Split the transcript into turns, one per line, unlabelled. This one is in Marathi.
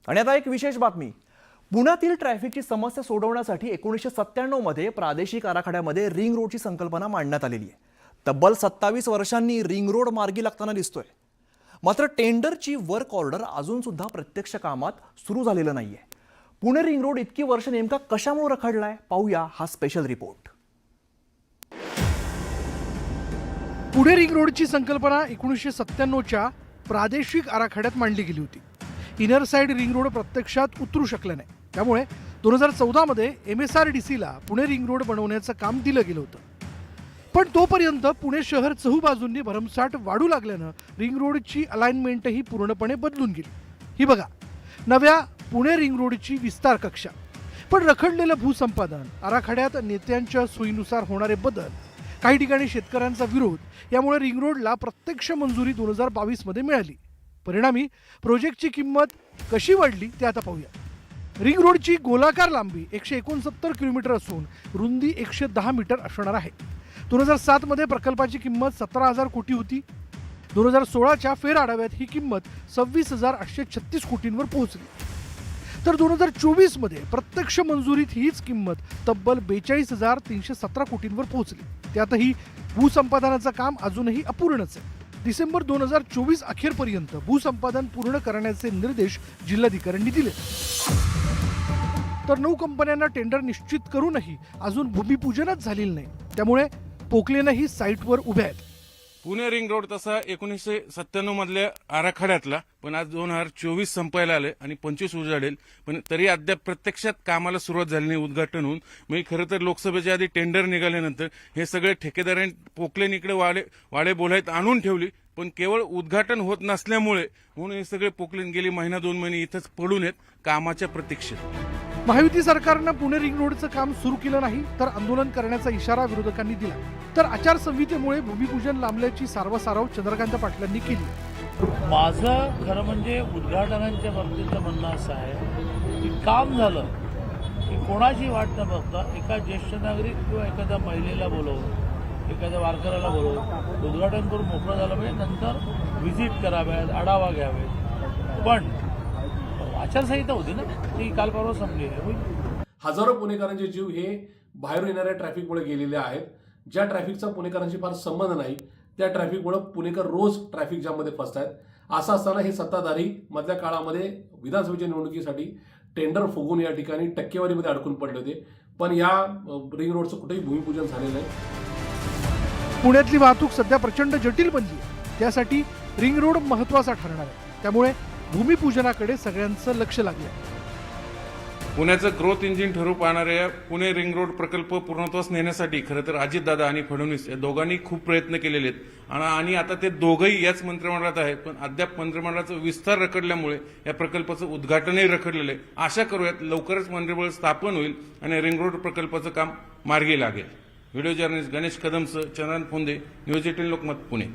आणि आता एक विशेष बातमी. पुण्यातील ट्रॅफिकची समस्या सोडवण्यासाठी 1997 मध्ये प्रादेशिक आराखड्यामध्ये रिंग रोडची संकल्पना मांडण्यात आलेली आहे. तब्बल 27 वर्षांनी रिंग रोड मार्गी लागताना दिसतोय. मात्र टेंडरची वर्क ऑर्डर अजून सुद्धा प्रत्यक्ष कामात सुरू झालेलं नाहीये. पुणे रिंग रोड इतकी वर्ष नेमका कशामुळे रखडलाय पाहूया हा स्पेशल रिपोर्ट.
पुणे रिंग रोडची संकल्पना 1997च्या प्रादेशिक आराखड्यात मांडली गेली होती. इनर साइड रिंग रोड प्रत्यक्षात उतरू शकला नाही. त्यामुळे 2014 मध्ये MSRDCला पुणे रिंग रोड बनवण्याचं काम दिलं गेलं होतं. पण तोपर्यंत पुणे शहर चहूबाजूंनी भरमसाठ वाढू लागल्यानं रिंग रोडची अलाइनमेंटही पूर्णपणे बदलून गेली. ही बघा नव्या पुणे रिंग रोडची विस्तार कक्षा. पण रखडलेलं भूसंपादन, आराखड्यात नेत्यांच्या सोयीनुसार होणारे बदल, काही ठिकाणी शेतकऱ्यांचा विरोध यामुळे रिंग रोडला प्रत्यक्ष मंजुरी 2022 मध्ये मिळाली. परिणामी प्रोजेक्टची किंमत कशी वाढली ते आता पाहूया. रिंग रोडची गोलाकार लांबी 169 किलोमीटर असून रुंदी 110 मीटर असणार आहे. 2007 मध्ये प्रकल्पाची किंमत 17,000 कोटी होती. 2016च्या फेर आढाव्यात ही किंमत 26,836 कोटींवर पोहोचली. तर 2024 मध्ये प्रत्यक्ष मंजुरीत हीच किंमत तब्बल 42,317 कोटींवर पोहोचली. त्यातही भूसंपादनाचं काम अजूनही अपूर्णच आहे. डिसेंबर 2024 अखेरपर्यंत भूसंपादन पूर्ण करण्याचे निर्देश जिल्हाधिकाऱ्यांनी दिले. तर 9 कंपन्यांना टेंडर निश्चित करूनही अजून भूमिपूजनच झालेलं नाही. त्यामुळे पोकलेनंही साईटवर उभ्या आहेत.
पुणे रिंग रोड तसा 1997 मधल्या आराखड्यातला, पण आज 2024 संपायला आले आणि 25 उजाडेल, पण तरी अद्याप प्रत्यक्षात कामाला सुरुवात झाली नाही. उद्घाटन होऊन म्हणजे खरं तर लोकसभेच्या आधी टेंडर निघाल्यानंतर हे सगळे ठेकेदारांनी पोकलेन इकडे वाडे बोलायत आणून ठेवली, पण केवळ उद्घाटन होत नसल्यामुळे म्हणून हे सगळे पोकलेन गेली महिना 2 महिने इथंच पडून आहेत कामाच्या प्रतीक्षेत.
महायुती सरकारनं पुणे रिंग रोडचं काम सुरू केलं नाही तर आंदोलन करण्याचा इशारा विरोधकांनी दिला. तर आचारसंहितेमुळे भूमिपूजन लांबल्याची सारवासारव चंद्रकांत पाटलांनी केली.
माझं खरं म्हणजे उद्घाटनांच्या बाबतीतलं म्हणणं असं आहे की काम झालं की कोणाची वाट न बघता एका ज्येष्ठ नागरिक किंवा एखाद्या महिलेला बोलवून, एखाद्या वारकऱ्याला बोलवून उद्घाटन करून मोकळं झालं म्हणजे नंतर व्हिजिट कराव्यात, आढावा घ्यावेत. पण आचारसंहिता होती ना, ती काल परवा संपली आहे.
हजारो पुणेकरांचे जीव हे बाहेरून येणाऱ्या ट्रॅफिकमुळे गेलेले आहेत. ज्या ट्रॅफिकचा पुणेकरांशी फार संबंध नाही त्या ट्रॅफिकमुळे पुणेकर रोज ट्रॅफिक जाममध्ये फसतायत. असं असताना हे सत्ताधारी मधल्या काळामध्ये विधानसभेच्या निवडणुकीसाठी टेंडर फुगून या ठिकाणी टक्केवारीमध्ये अडकून पडले होते. पण या रिंग रोडचं कुठेही भूमिपूजन झालेलं नाही.
पुण्यातली वाहतूक सध्या प्रचंड जटिल बनली आहे. त्यासाठी रिंग रोड महत्वाचा ठरणार आहे. त्यामुळे भूमिपूजनाकडे सगळ्यांचं लक्ष लागलं.
पुण्याचं ग्रोथ इंजिन ठरू पाहणाऱ्या पुणे रिंग रोड प्रकल्प पूर्णत्वास नेण्यासाठी खरं तर अजितदादा आणि फडणवीस या दोघांनी खूप प्रयत्न केलेले आहेत आणि आता ते दोघंही याच मंत्रिमंडळात आहेत. पण अद्याप मंत्रिमंडळाचा विस्तार रखडल्यामुळे या प्रकल्पाचं उद्घाटनही रखडलेलं आहे. आशा करूयात लवकरच मंत्रिमंडळ स्थापन होईल आणि रिंग रोड प्रकल्पाचं काम मार्गी लागेल. व्हिडिओ जर्नलिस्ट गणेश कदमसह चंद्रकांत फोंदे, न्यूज 18 लोकमत, पुणे.